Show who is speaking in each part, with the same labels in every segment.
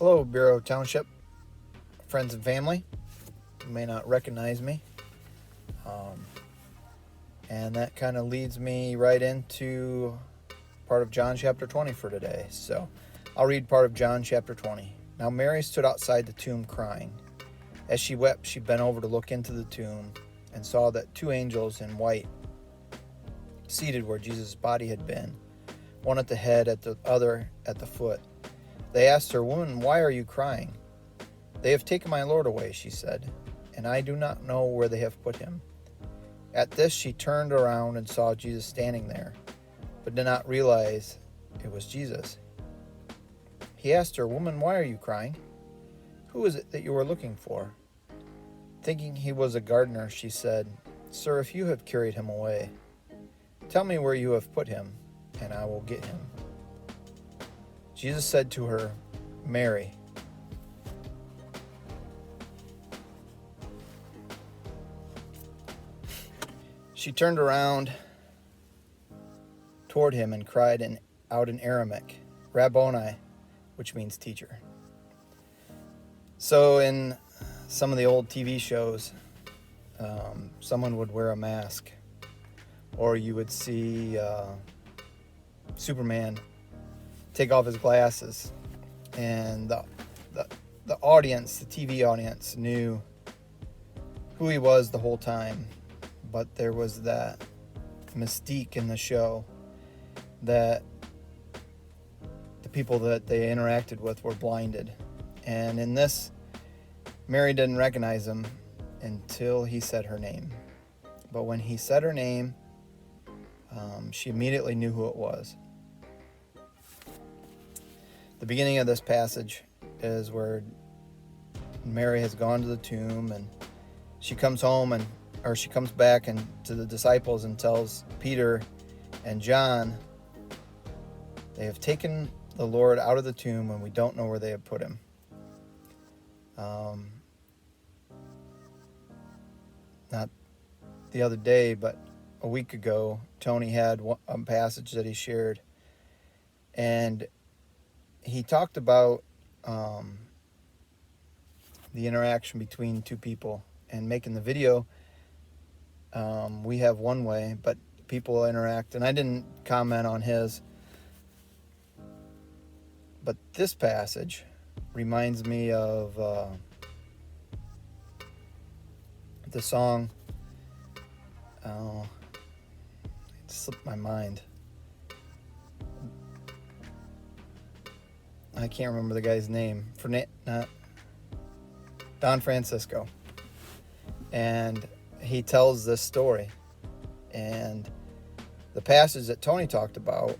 Speaker 1: Hello, Bureau Township, friends and family. You may not recognize me. And that kind of leads me right into part of John chapter 20 for today. So I'll read part of John chapter 20. Now Mary stood outside the tomb crying. As she wept, she bent over to look into the tomb and saw that two angels in white seated where Jesus' body had been, one at the head, at the other at the foot. They asked her, "Woman, why are you crying?" "They have taken my Lord away," she said, "and I do not know where they have put him." At this she turned around and saw Jesus standing there, but did not realize it was Jesus. He asked her, "Woman, why are you crying? Who is it that you are looking for?" Thinking he was a gardener, she said, "Sir, if you have carried him away, tell me where you have put him, and I will get him." Jesus said to her, "Mary." She turned around toward him and cried out in Aramaic, "Rabboni," which means teacher. So in some of the old TV shows, someone would wear a mask, or you would see Superman take off his glasses, and the audience, the TV audience, knew who he was the whole time, but there was that mystique in the show that the people that they interacted with were blinded. And in this, Mary didn't recognize him until he said her name. But when he said her name, she immediately knew who it was. The beginning of this passage is where Mary has gone to the tomb, and she comes home she comes back to the disciples and tells Peter and John they have taken the Lord out of the tomb and we don't know where they have put him. Not the other day, but a week ago, Tony had a passage that he shared, and he talked about the interaction between two people, and making the video, we have one way, but people interact, and I didn't comment on his, but this passage reminds me of the song, it slipped my mind. I can't remember the guy's name. Not Don Francisco. And he tells this story. And the passage that Tony talked about,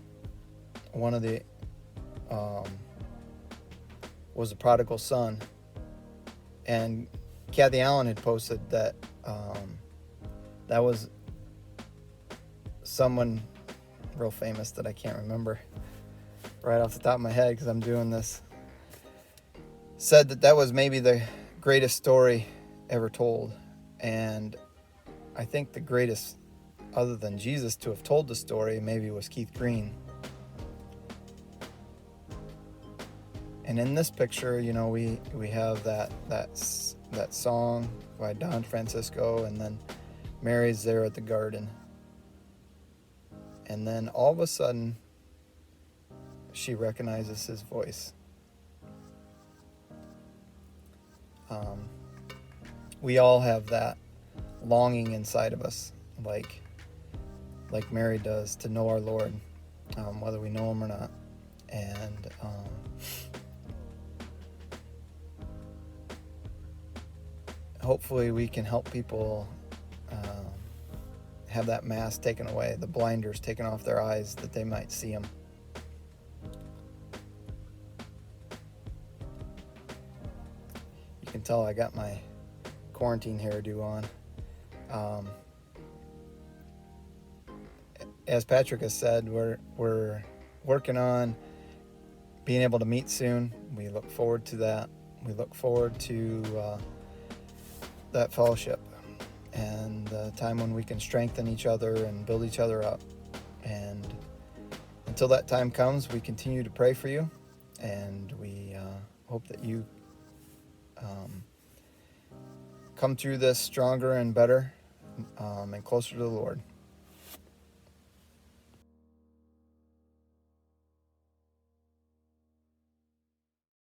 Speaker 1: one of the was the prodigal son. And Kathy Allen had posted that that was someone real famous that I can't remember right off the top of my head because I'm doing this, said that was maybe the greatest story ever told. And I think the greatest, other than Jesus, to have told the story maybe was Keith Green. And in this picture, we have that song by Don Francisco, and then Mary's there at the garden. And then all of a sudden, she recognizes his voice. We all have that longing inside of us, like Mary does, to know our Lord, whether we know him or not. And hopefully we can help people have that mask taken away, the blinders taken off their eyes, that they might see him. You can tell I got my quarantine hairdo on. As Patrick has said, we're working on being able to meet soon. We look forward to that. We look forward to that fellowship and the time when we can strengthen each other and build each other up. And until that time comes, we continue to pray for you, and we hope that you come through this stronger and better and closer to the Lord.